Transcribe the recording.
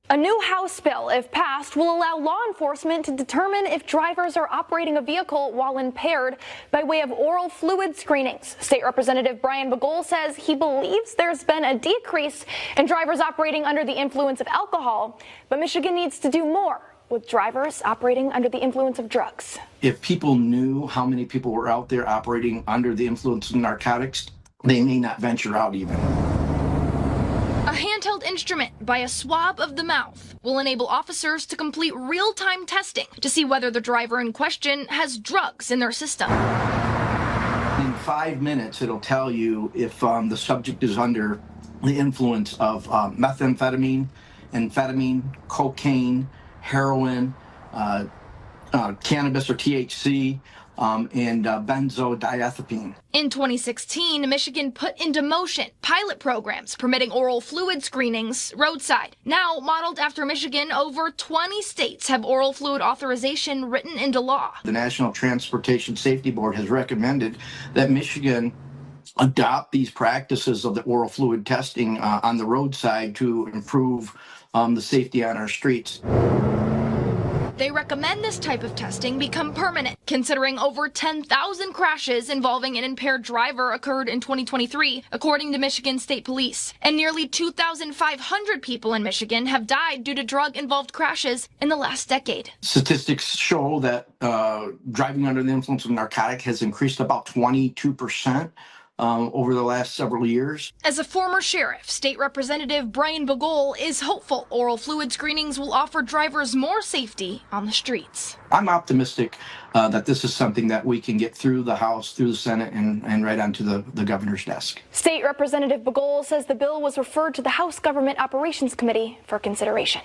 A new House bill, if passed, will allow law enforcement to determine if drivers are operating a vehicle while impaired by way of oral fluid screenings. State Representative Brian Bagol says he believes there's been a decrease in drivers operating under the influence of alcohol, but Michigan needs to do more with drivers operating under the influence of drugs. If people knew how many people were out there operating under the influence of narcotics, they may not venture out even. A handheld instrument by a swab of the mouth will enable officers to complete real-time testing to see whether the driver in question has drugs in their system. In 5 minutes, it'll tell you if the subject is under the influence of methamphetamine, amphetamine, cocaine, heroin, cannabis or THC, and benzodiazepine. In 2016, Michigan put into motion pilot programs permitting oral fluid screenings roadside. Now, modeled after Michigan, over 20 states have oral fluid authorization written into law. The National Transportation Safety Board has recommended that Michigan adopt these practices of the oral fluid testing on the roadside to improve the safety on our streets. They recommend this type of testing become permanent, considering over 10,000 crashes involving an impaired driver occurred in 2023, according to Michigan State Police. And nearly 2,500 people in Michigan have died due to drug-involved crashes in the last decade. Statistics show that driving under the influence of narcotic has increased about 22%. Over the last several years. As a former sheriff, State Representative Brian Bagol is hopeful oral fluid screenings will offer drivers more safety on the streets. I'm optimistic that this is something that we can get through the House, through the Senate, and right onto the governor's desk. State Representative Bagol says the bill was referred to the House Government Operations Committee for consideration.